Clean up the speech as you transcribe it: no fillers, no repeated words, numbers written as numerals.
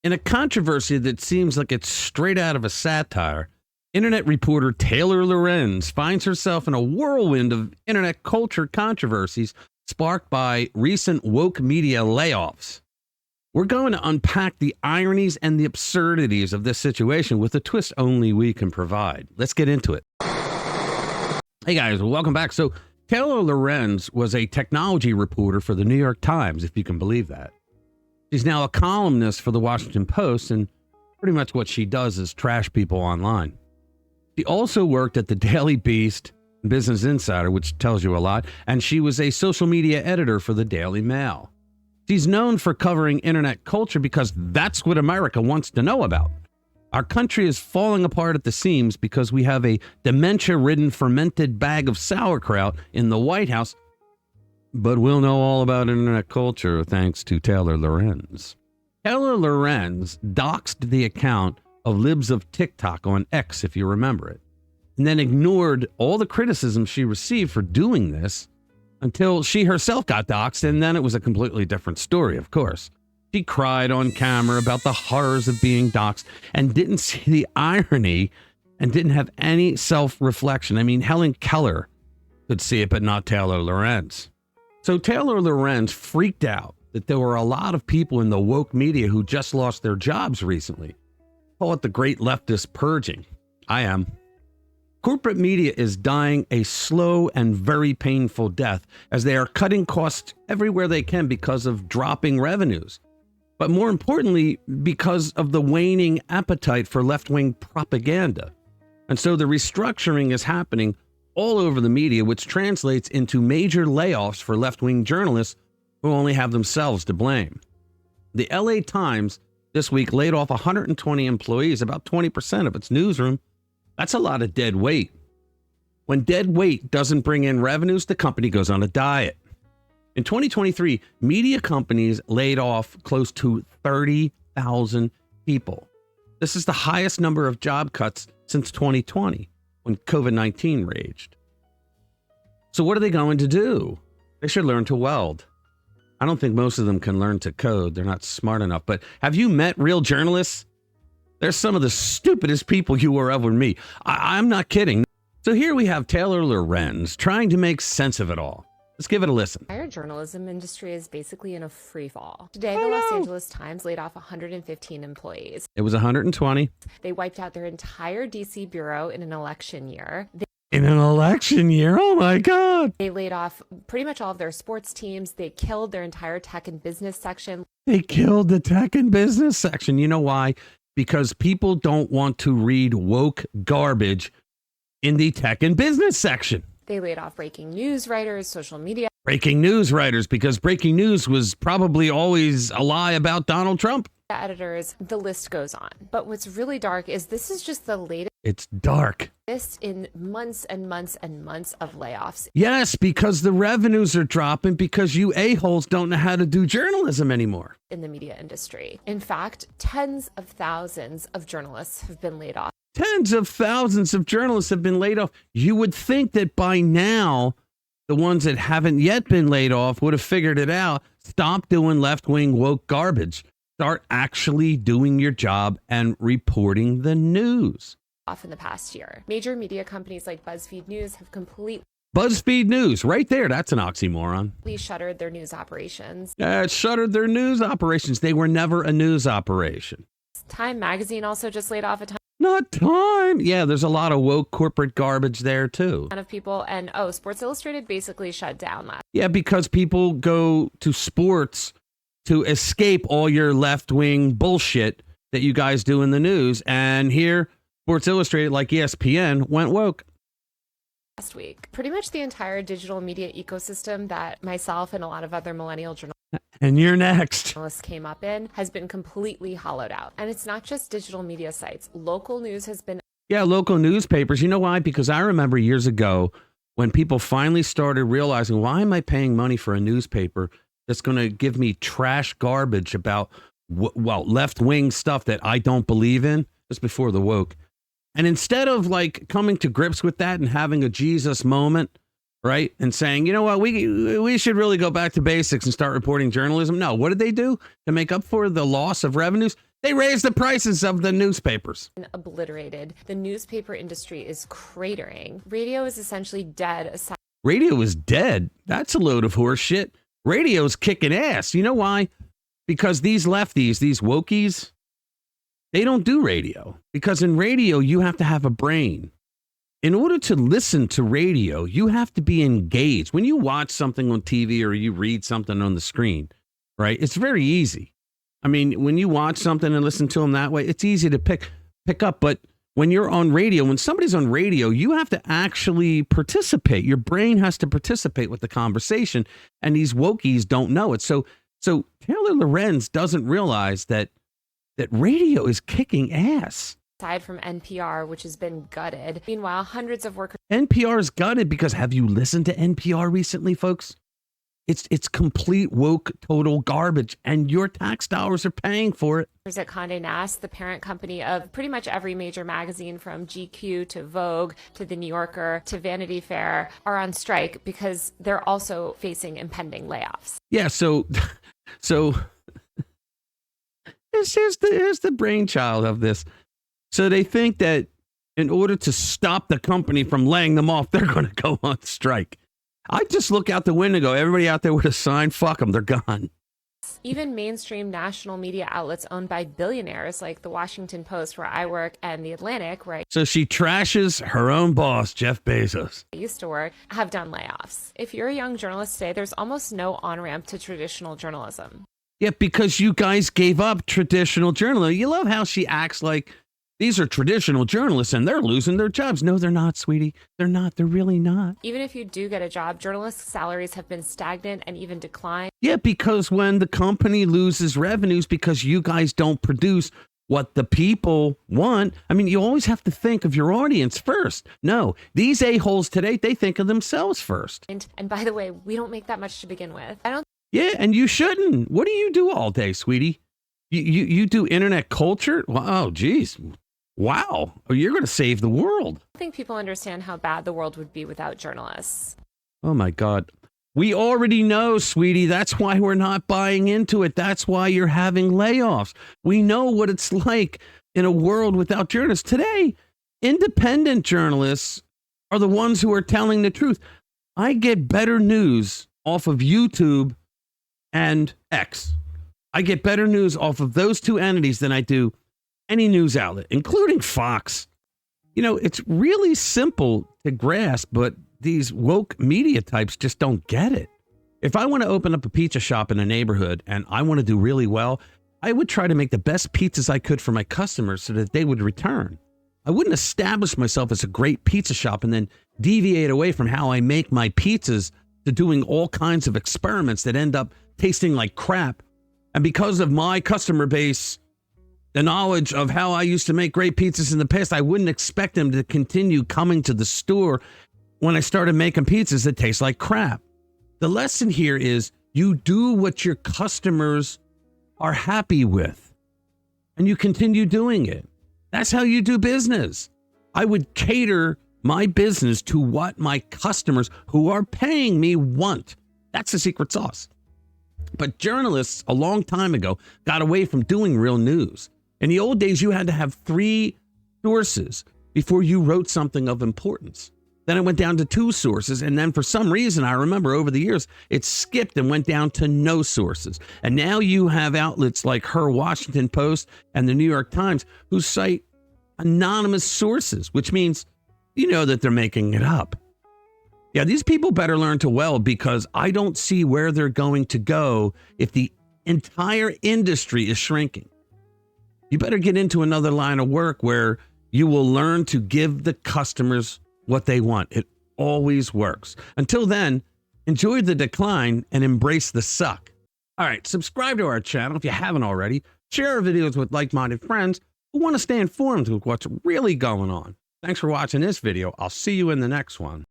In a controversy that seems like it's straight out of a satire, internet reporter Taylor Lorenz finds herself in a whirlwind of internet culture controversies sparked by recent woke media layoffs. We're going to unpack the ironies and the absurdities of this situation with a twist only we can provide. Let's get into it. Hey guys, welcome back. So Taylor Lorenz was a technology reporter for the New York Times, if you can believe that. She's now a columnist for the Washington Post, and pretty much what she does is trash people online. She also worked at the Daily Beast, Business Insider, which tells you a lot, and she was a social media editor for the Daily Mail. She's known for covering internet culture because that's what America wants to know about. Our country is falling apart at the seams because we have a dementia-ridden fermented bag of sauerkraut in the White House. But we'll know all about internet culture thanks to Taylor Lorenz. Taylor Lorenz doxed the account of Libs of TikTok on X, if you remember it, and then ignored all the criticism she received for doing this until she herself got doxed, and then it was a completely different story, of course. She cried on camera about the horrors of being doxed and didn't see the irony and didn't have any self-reflection. I mean, Helen Keller could see it, but not Taylor Lorenz. So Taylor Lorenz freaked out that there were a lot of people in the woke media who just lost their jobs recently. Call it the great leftist purging. I am. Corporate media is dying a slow and very painful death as they are cutting costs everywhere they can because of dropping revenues. But more importantly, because of the waning appetite for left-wing propaganda. And so the restructuring is happening all over the media, which translates into major layoffs for left-wing journalists who only have themselves to blame. The LA Times this week laid off 120 employees, about 20% of its newsroom. That's a lot of dead weight. When dead weight doesn't bring in revenues, the company goes on a diet. In 2023, media companies laid off close to 30,000 people. This is the highest number of job cuts since 2020. When COVID-19 raged. So what are they going to do? They should learn to weld. I don't think most of them can learn to code. They're not smart enough. But have you met real journalists? They're some of the stupidest people you will ever meet. I'm not kidding. So here we have Taylor Lorenz trying to make sense of it all. Let's give it a listen. The entire journalism industry is basically in a free fall. Today, the Los Angeles Times laid off 115 employees. It was 120. They wiped out their entire DC bureau in an election year. In an election year? Oh my God. They laid off pretty much all of their sports teams. They killed their entire tech and business section. They killed the tech and business section. You know why? Because people don't want to read woke garbage in the tech and business section. They laid off breaking news writers, social media. Breaking news writers, because breaking news was probably always a lie about Donald Trump. Editors, the list goes on. But what's really dark is this is just the latest. It's dark. This in months and months and months of layoffs. Yes, because the revenues are dropping because you a-holes don't know how to do journalism anymore. In the media industry. In fact, tens of thousands of journalists have been laid off. Tens of thousands of journalists have been laid off. You would think that by now, the ones that haven't yet been laid off would have figured it out. Stop doing left-wing woke garbage. Start actually doing your job and reporting the news. Off in the past year. Major media companies like BuzzFeed News have completely BuzzFeed News, right there. That's an oxymoron. Shuttered their news operations. It shuttered their news operations. They were never a news operation. Time Magazine also just laid off a ton. Not Time. Yeah, there's a lot of woke corporate garbage there too. Of people, and Sports Illustrated basically shut down last. Yeah, because people go to sports to escape all your left-wing bullshit that you guys do in the news. And here, Sports Illustrated, like ESPN, went woke. Last week, pretty much the entire digital media ecosystem that myself and a lot of other millennial journalists and you're next came up in has been completely hollowed out. And it's not just digital media sites. Local news has been. Yeah, local newspapers. You know why? Because I remember years ago when people finally started realizing, why am I paying money for a newspaper that's going to give me trash garbage about, left-wing stuff that I don't believe in? Just before the woke. And instead of like coming to grips with that and having a Jesus moment, right? And saying, you know what, we should really go back to basics and start reporting journalism. No, what did they do to make up for the loss of revenues? They raised the prices of the newspapers. Obliterated. The newspaper industry is cratering. Radio is essentially dead aside. Radio is dead. That's a load of horse shit. Radio's kicking ass. You know why? Because these lefties, these wokies, they don't do radio. Because in radio, you have to have a brain. In order to listen to radio, you have to be engaged. When you watch something on TV or you read something on the screen, right? It's very easy. I mean, when you watch something and listen to them that way, it's easy to pick up. But when you're on radio, when somebody's on radio, you have to actually participate. Your brain has to participate with the conversation, and these wokies don't know it. So Taylor Lorenz doesn't realize that radio is kicking ass. Aside from NPR, which has been gutted. Meanwhile, hundreds of workers. NPR is gutted because have you listened to NPR recently, folks? It's complete woke, total garbage, and your tax dollars are paying for it. At Condé Nast, the parent company of pretty much every major magazine from GQ to Vogue to The New Yorker to Vanity Fair, are on strike because they're also facing impending layoffs. Yeah, so here's the brainchild of this. So they think that in order to stop the company from laying them off, they're going to go on strike. I just look out the window and go, everybody out there with a sign, fuck them, they're gone. Even mainstream national media outlets owned by billionaires like the Washington Post, where I work, and the Atlantic, where So she trashes her own boss, Jeff Bezos. I used to work, have done layoffs. If you're a young journalist today, there's almost no on-ramp to traditional journalism. Yeah, because you guys gave up traditional journalism. You love how she acts like these are traditional journalists and they're losing their jobs. No, they're not, sweetie. They're not. They're really not. Even if you do get a job, journalists' salaries have been stagnant and even declined. Yeah, because when the company loses revenues because you guys don't produce what the people want, I mean, you always have to think of your audience first. No, these a-holes today, they think of themselves first. And by the way, we don't make that much to begin with. Yeah, and you shouldn't. What do you do all day, sweetie? You do internet culture? Wow, geez. Wow, you're going to save the world. I think people understand how bad the world would be without journalists. Oh, my God. We already know, sweetie. That's why we're not buying into it. That's why you're having layoffs. We know what it's like in a world without journalists. Today, independent journalists are the ones who are telling the truth. I get better news off of YouTube and X. I get better news off of those two entities than I do any news outlet, including Fox. You know, it's really simple to grasp, but these woke media types just don't get it. If I want to open up a pizza shop in a neighborhood and I want to do really well, I would try to make the best pizzas I could for my customers so that they would return. I wouldn't establish myself as a great pizza shop and then deviate away from how I make my pizzas to doing all kinds of experiments that end up tasting like crap. And because of my customer base, the knowledge of how I used to make great pizzas in the past, I wouldn't expect them to continue coming to the store when I started making pizzas that taste like crap. The lesson here is you do what your customers are happy with, and you continue doing it. That's how you do business. I would cater my business to what my customers who are paying me want. That's the secret sauce. But journalists a long time ago got away from doing real news. In the old days, you had to have 3 sources before you wrote something of importance. Then it went down to 2 sources. And then for some reason, I remember over the years, it skipped and went down to no sources. And now you have outlets like her Washington Post and the New York Times who cite anonymous sources, which means you know that they're making it up. Yeah, these people better learn to weld because I don't see where they're going to go if the entire industry is shrinking. You better get into another line of work where you will learn to give the customers what they want. It always works. Until then, enjoy the decline and embrace the suck. All right, subscribe to our channel if you haven't already. Share our videos with like-minded friends who want to stay informed with what's really going on. Thanks for watching this video. I'll see you in the next one.